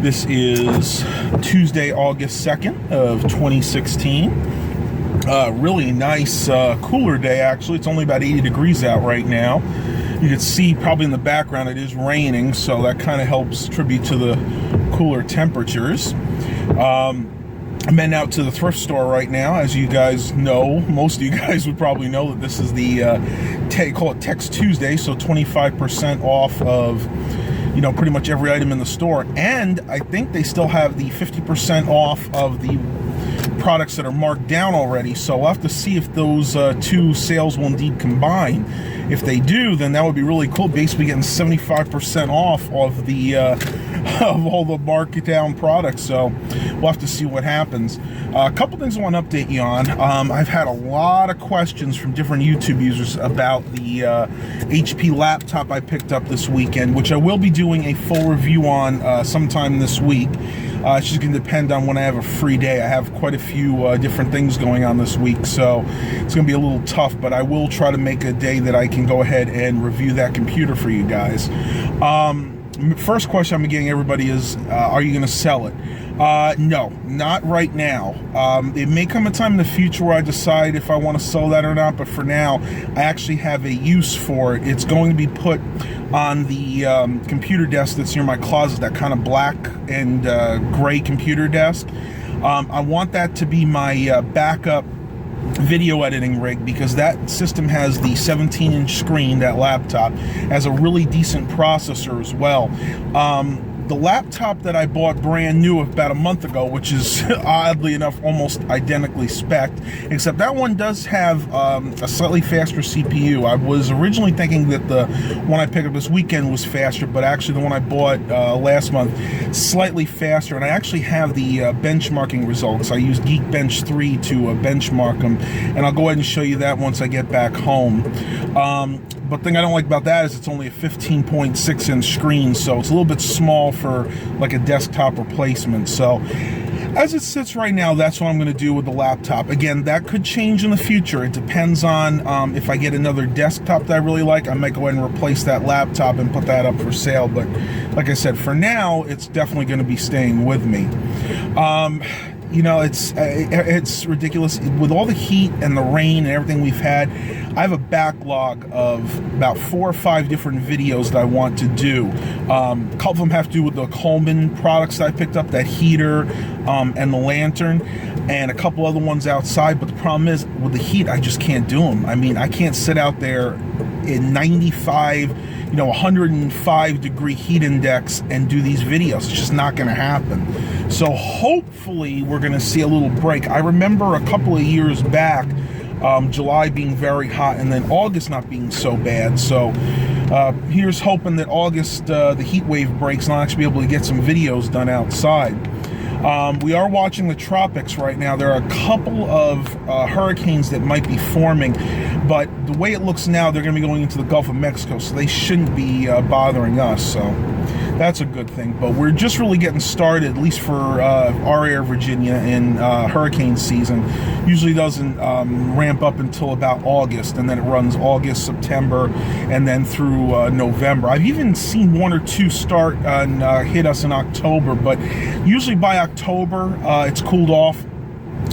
This is Tuesday, August 2nd of 2016. Really nice, cooler day actually. It's only about 80 degrees out right now. You can see probably in the background it is raining, so that kind of helps tribute to the cooler temperatures. I'm heading out to the thrift store right now. As you guys know, most of you guys would probably know that this is the, call it Text Tuesday, so 25% off of, you know, pretty much every item in the store. And I think they still have the 50% off of the products that are marked down already. So we'll have to see if those two sales will indeed combine. If they do, then that would be really cool. Basically getting 75% off of the of all the marked down products. So we'll have to see what happens. A couple things I want to update you on. I've had a lot of questions from different YouTube users about the HP laptop I picked up this weekend, which I will be doing a full review on sometime this week. It's just going to depend on when I have a free day. I have quite a few different things going on this week, so it's going to be a little tough, but I will try to make a day that I can go ahead and review that computer for you guys. First question I'm getting everybody is, are you going to sell it? No, not right now. It may come a time in the future where I decide if I want to sell that or not, but for now, I actually have a use for it. It's going to be put on the computer desk that's near my closet, that kind of black and gray computer desk. I want that to be my backup video editing rig, because that system has the 17-inch screen. That laptop has a really decent processor as well. The laptop that I bought brand new about a month ago, which is oddly enough almost identically spec'd, except that one does have a slightly faster CPU. I was originally thinking that the one I picked up this weekend was faster, but actually the one I bought last month, slightly faster. And I actually have the benchmarking results. I used Geekbench 3 to benchmark them, and I'll go ahead and show you that once I get back home. But the thing I don't like about that is it's only a 15.6-inch screen, so it's a little bit small for like a desktop replacement. So as it sits right now, that's what I'm going to do with the laptop. Again, that could change in the future. It depends on if I get another desktop that I really like. I might go ahead and replace that laptop and put that up for sale. But like I said, for now, it's definitely going to be staying with me. You know, it's ridiculous. With all the heat and the rain and everything we've had, I have a backlog of about 4 or 5 different videos that I want to do. A couple of them have to do with the Coleman products that I picked up, that heater and the lantern, and a couple other ones outside. But the problem is, with the heat, I just can't do them. I mean, I can't sit out there in 95, 105 degree heat index and do these videos. It's just not going to happen. So hopefully we're going to see a little break. I remember a couple of years back, July being very hot and then August not being so bad. So here's hoping that August, the heat wave breaks and I'll actually be able to get some videos done outside. We are watching the tropics right now. There are a couple of hurricanes that might be forming, but the way it looks now, they're going to be going into the Gulf of Mexico, so they shouldn't be bothering us, so that's a good thing. But we're just really getting started, at least for our area of Virginia, in hurricane season. Usually doesn't ramp up until about August, and then it runs August, September, and then through November. I've even seen 1 or 2 start and hit us in October, but usually by October, it's cooled off,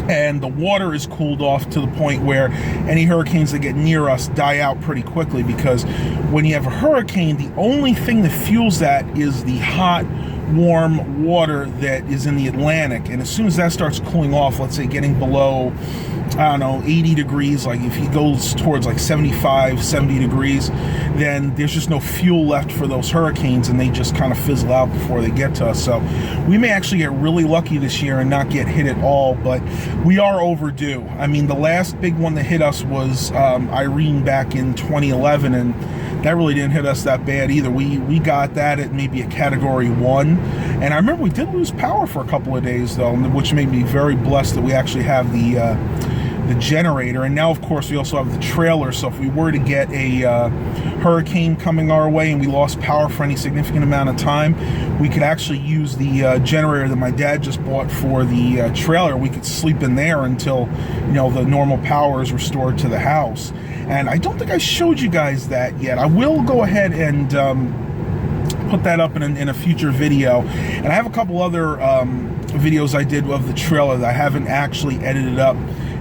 and the water is cooled off to the point where any hurricanes that get near us die out pretty quickly, because when you have a hurricane, the only thing that fuels that is the hot, warm water that is in the Atlantic. And as soon as that starts cooling off, let's say getting below, I don't know, 80 degrees, like if it goes towards like 75, 70 degrees, then there's just no fuel left for those hurricanes, and they just kind of fizzle out before they get to us. So we may actually get really lucky this year and not get hit at all, but we are overdue. I mean, the last big one that hit us was Irene back in 2011, and that really didn't hit us that bad either. We got that at maybe a category 1, and I remember we did lose power for a couple of days though, which made me very blessed that we actually have the generator. And now of course we also have the trailer, so if we were to get a hurricane coming our way and we lost power for any significant amount of time, we could actually use the generator that my dad just bought for the trailer. We could sleep in there until the normal power is restored to the house. And I don't think I showed you guys that yet. I will go ahead and put that up in a future video. And I have a couple other videos I did of the trailer that I haven't actually edited up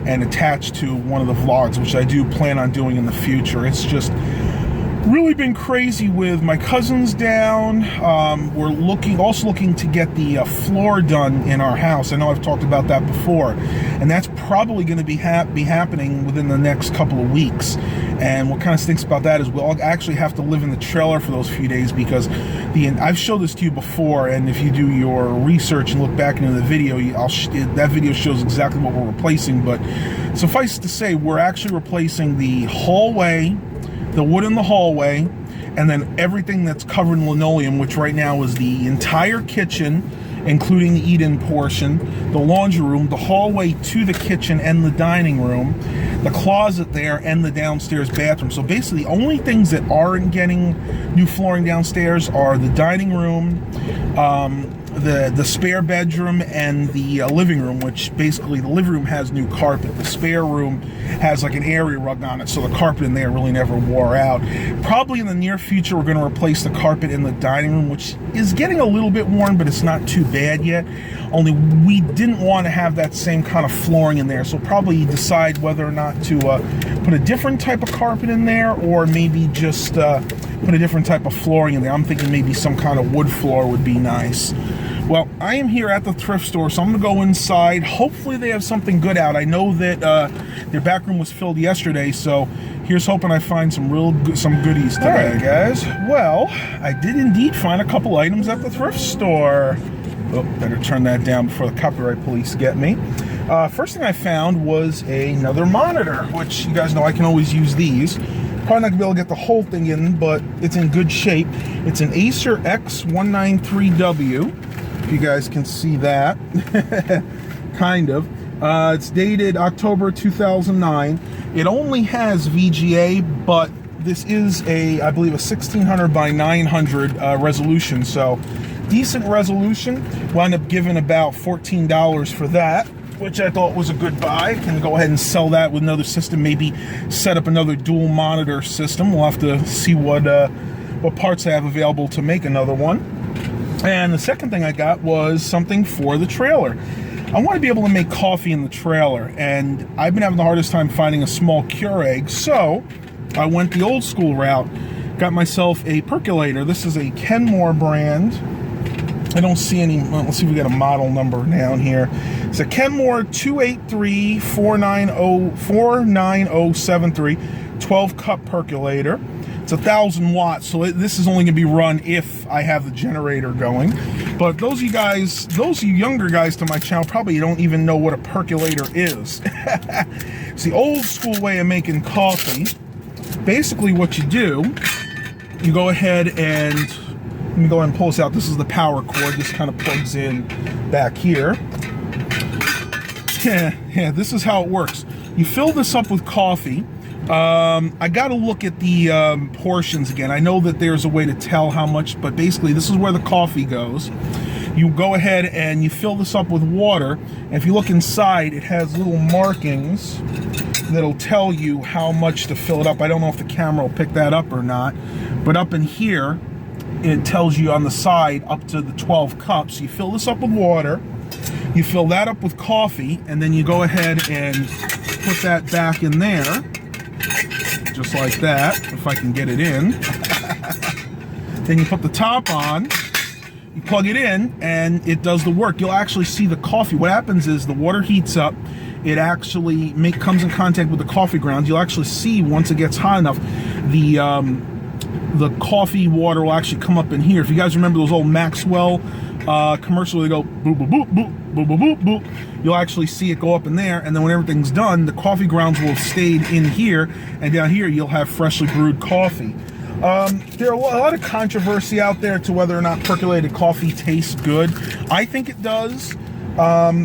and attached to one of the vlogs, which I do plan on doing in the future. It's just really been crazy with my cousins down. We're also looking to get the floor done in our house. I know I've talked about that before, and that's probably going to be happening within the next couple of weeks. And what kind of stinks about that is we'll actually have to live in the trailer for those few days, because I've showed this to you before, and if you do your research and look back into the video, that video shows exactly what we're replacing. But suffice to say, we're actually replacing the hallway, the wood in the hallway, and then everything that's covered in linoleum, which right now is the entire kitchen, including the eat-in portion, the laundry room, the hallway to the kitchen and the dining room, the closet there, and the downstairs bathroom. So basically, the only things that aren't getting new flooring downstairs are the dining room, the spare bedroom, and the living room, which basically the living room has new carpet. The spare room has like an area rug on it, so the carpet in there really never wore out. Probably in the near future, we're going to replace the carpet in the dining room, which is getting a little bit worn, but it's not too bad yet. Only we didn't want to have that same kind of flooring in there, so probably decide whether or not to put a different type of carpet in there, or maybe just put a different type of flooring in there. I'm thinking maybe some kind of wood floor would be nice. Well, I am here at the thrift store, so I'm going to go inside. Hopefully they have something good out. I know that their back room was filled yesterday, so here's hoping I find some goodies today. All right, guys. Well, I did indeed find a couple items at the thrift store. Oh, better turn that down before the copyright police get me. First thing I found was another monitor, which you guys know I can always use these. Probably not going to be able to get the whole thing in, but it's in good shape. It's an Acer X193W. You guys can see that. Kind of. It's dated October 2009. It only has VGA, but this is I believe a 1600 by 900 resolution, so decent resolution. Wound up giving about $14 for that, which I thought was a good buy. Can go ahead and sell that with another system, maybe set up another dual monitor system. We'll have to see what parts I have available to make another one. And the second thing I got was something for the trailer. I want to be able to make coffee in the trailer, and I've been having the hardest time finding a small Keurig, so I went the old school route. Got myself a percolator. This is a Kenmore brand. I don't see any, well, let's see if we got a model number down here. It's a Kenmore 283-49073 12-cup percolator. It's 1,000 watts, so this is only going to be run if I have the generator going. But those of you guys, those of you younger guys to my channel, probably don't even know what a percolator is. It's the old school way of making coffee. Basically what you do, you go ahead and, let me go ahead and pull this out. This is the power cord. This kind of plugs in back here. Yeah, this is how it works. You fill this up with coffee. I got to look at the portions again. I know that there's a way to tell how much, but basically this is where the coffee goes. You go ahead and you fill this up with water, and if you look inside, it has little markings that'll tell you how much to fill it up. I don't know if the camera will pick that up or not, but up in here, it tells you on the side up to the 12 cups. You fill this up with water, you fill that up with coffee, and then you go ahead and put that back in there. Just like that, if I can get it in. Then you put the top on, you plug it in, and it does the work. You'll actually see the coffee. What happens is the water heats up, it actually comes in contact with the coffee grounds. You'll actually see, once it gets hot enough, the coffee water will actually come up in here. If you guys remember those old Maxwell commercials where they go boop, boop, boop, boop, boop, boop, boop, boop, you'll actually see it go up in there, and then when everything's done, the coffee grounds will have stayed in here, and down here you'll have freshly brewed coffee. There are a lot of controversy out there to whether or not percolated coffee tastes good. I think it does.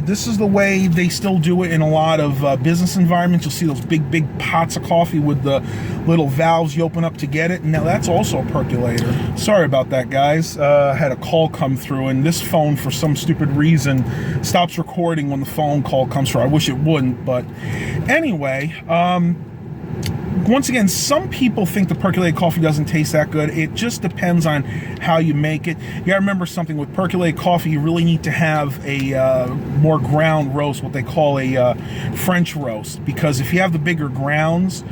This is the way they still do it in a lot of business environments. You'll see those big pots of coffee with the little valves you open up to get it. Now that's also a percolator. Sorry about that, guys. I had a call come through, and this phone, for some stupid reason, stops recording when the phone call comes through. I wish it wouldn't, but anyway, once again, some people think the percolated coffee doesn't taste that good. It just depends on how you make it. You gotta remember something, with percolated coffee, you really need to have a more ground roast, what they call a French roast, because if you have the bigger grounds,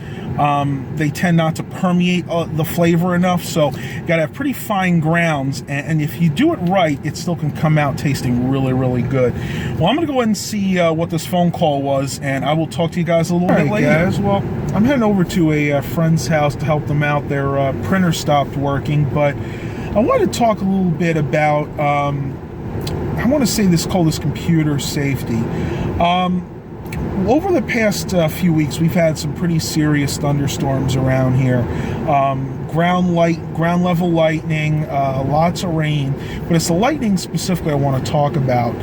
they tend not to permeate the flavor enough. So you gotta have pretty fine grounds, and if you do it right, it still can come out tasting really, really good. Well, I'm gonna go ahead and see what this phone call was, and I will talk to you guys a little bit later. Guys, well, I'm heading over to a friend's house to help them out. Their printer stopped working, but I wanted to talk a little bit about, I want to say call this computer safety. Over the past few weeks, we've had some pretty serious thunderstorms around here. Ground level lightning, lots of rain, but it's the lightning specifically I want to talk about.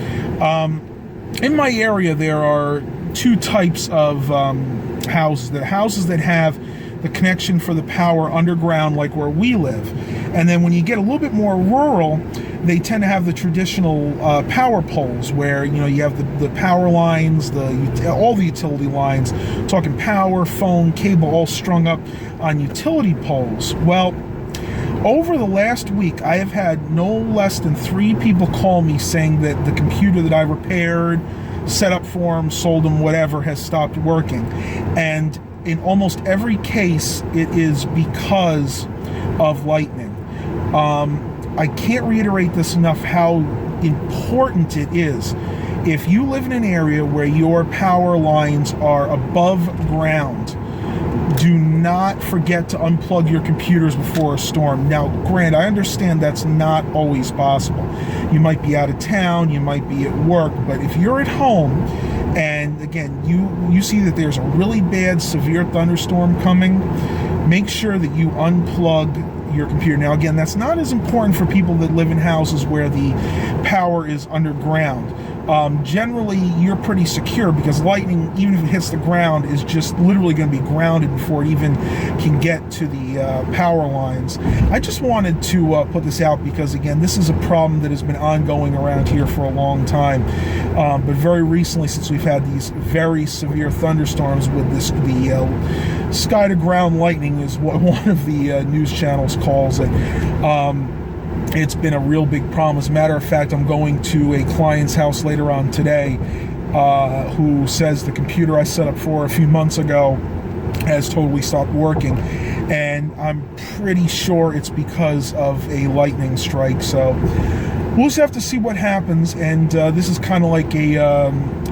In my area, there are two types of houses. The houses that have the connection for the power underground, like where we live, and then when you get a little bit more rural, they tend to have the traditional power poles, where you have the power lines, all the utility lines, talking power, phone, cable, all strung up on utility poles. Well, over the last week, I have had no less than 3 people call me saying that the computer that I repaired, set up for them, sold them, whatever, has stopped working. And in almost every case, it is because of lightning. I can't reiterate this enough, how important it is. If you live in an area where your power lines are above ground, do not forget to unplug your computers before a storm. Now, granted, I understand that's not always possible. You might be out of town, you might be at work, but if you're at home, and again, you see that there's a really bad, severe thunderstorm coming, make sure that you unplug your computer. Now, again, that's not as important for people that live in houses where the power is underground. Generally, you're pretty secure, because lightning, even if it hits the ground, is just literally going to be grounded before it even can get to the power lines. I just wanted to put this out because, again, this is a problem that has been ongoing around here for a long time. But very recently, since we've had these very severe thunderstorms with the sky-to-ground lightning, is what one of the news channels calls it. It's been a real big problem. As a matter of fact, I'm going to a client's house later on today who says the computer I set up for a few months ago has totally stopped working. And I'm pretty sure it's because of a lightning strike. So we'll just have to see what happens. And this is kind of like a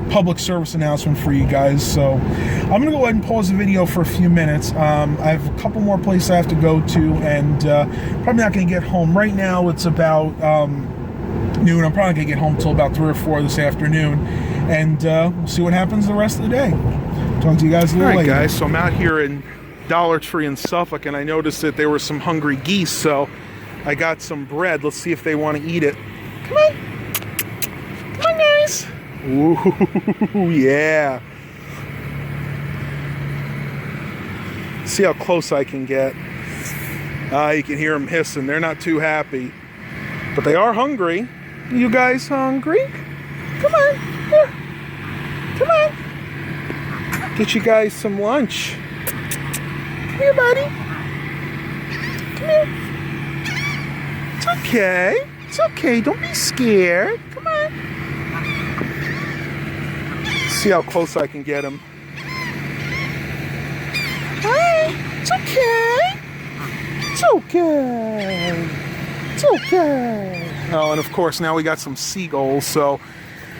public service announcement for you guys. So I'm gonna go ahead and pause the video for a few minutes. I have a couple more places I have to go to, and probably not gonna get home right now. It's about noon. I'm probably gonna get home till about 3 or 4 this afternoon, and we'll see what happens the rest of the day. Talk to you guys a little later. All right, guys, so I'm out here in Dollar Tree in Suffolk, and I noticed that there were some hungry geese, so I got some bread. Let's see if they want to eat it. Come on. Come on, guys. Ooh, yeah. See how close I can get. You can hear them hissing. They're not too happy, but they are hungry. You guys hungry? Come on. Here. Come on. Get you guys some lunch. Come here, buddy. Come here. It's okay. It's okay. Don't be scared. Come on. See how close I can get him. Hi. It's okay. It's okay. It's okay. Oh, and of course, now we got some seagulls, so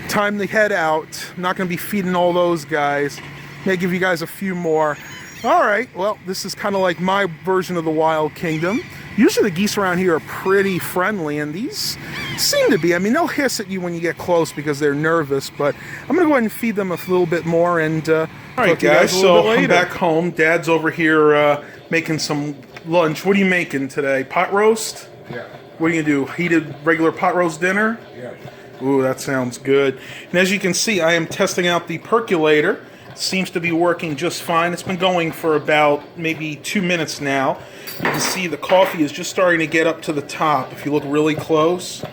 time to head out. I'm not going to be feeding all those guys. May give you guys a few more. All right, well, this is kind of like my version of the Wild Kingdom. Usually the geese around here are pretty friendly, and these seem to be. I mean, they'll hiss at you when you get close because they're nervous, but I'm going to go ahead and feed them a little bit more, and all right, guys, so I'm back home. Dad's over here making some lunch. What are you making today? Pot roast? Yeah. What are you going to do? Heated regular pot roast dinner? Yeah. Ooh, that sounds good. And as you can see, I am testing out the percolator. It seems to be working just fine. It's been going for about maybe 2 minutes now. You can see the coffee is just starting to get up to the top. If you look really close,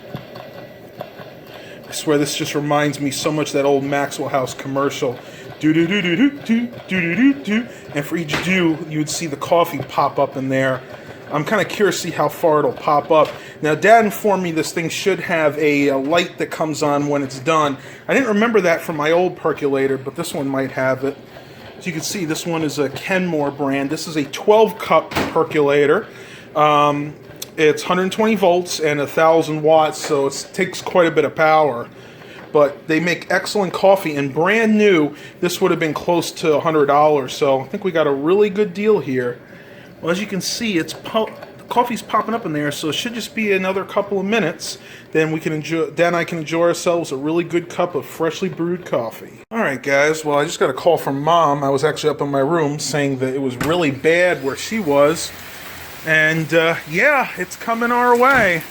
I swear this just reminds me so much of that old Maxwell House commercial. do-do-do-do-do-do-do-do-do. And for each do, you would see the coffee pop up in there. I'm kind of curious to see how far it'll pop up. Now, Dad informed me this thing should have a light that comes on when it's done. I didn't remember that from my old percolator, but this one might have it. As you can see, this one is a Kenmore brand. This is a 12-cup percolator. It's 120 volts and 1,000 watts, so it takes quite a bit of power. But they make excellent coffee, and brand new, this would have been close to $100. So I think we got a really good deal here. Well, as you can see, the coffee's popping up in there, so it should just be another couple of minutes. Then we can enjoy. Dad and I can enjoy ourselves a really good cup of freshly brewed coffee. All right, guys. Well, I just got a call from Mom. I was actually up in my room saying that it was really bad where she was, and yeah, it's coming our way.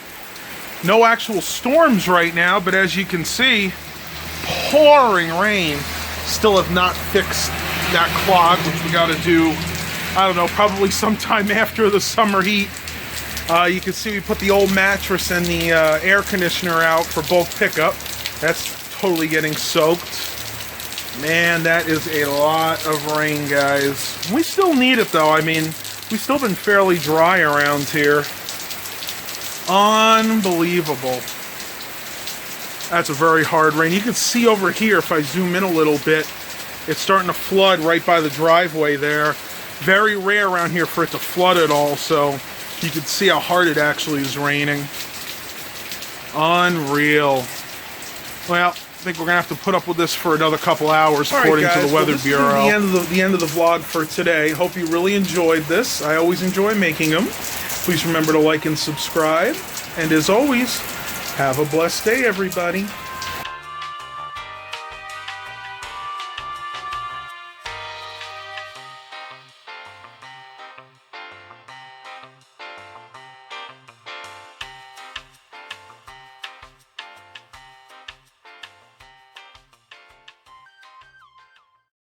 No actual storms right now, but as you can see, pouring rain. Still have not fixed that clog, which we got to do. I don't know, probably sometime after the summer heat. You can see we put the old mattress and the air conditioner out for bulk pickup. That's totally getting soaked. Man, that is a lot of rain, guys. We still need it, though. I mean, we've still been fairly dry around here. Unbelievable. That's a very hard rain. You can see over here, if I zoom in a little bit, it's starting to flood right by the driveway there. Very rare around here for it to flood at all, so you can see how hard it actually is raining. Unreal. Well, I think we're going to have to put up with this for another couple hours, according to the Weather Bureau. The end of the vlog for today. Hope you really enjoyed this. I always enjoy making them. Please remember to like and subscribe. And as always, have a blessed day, everybody.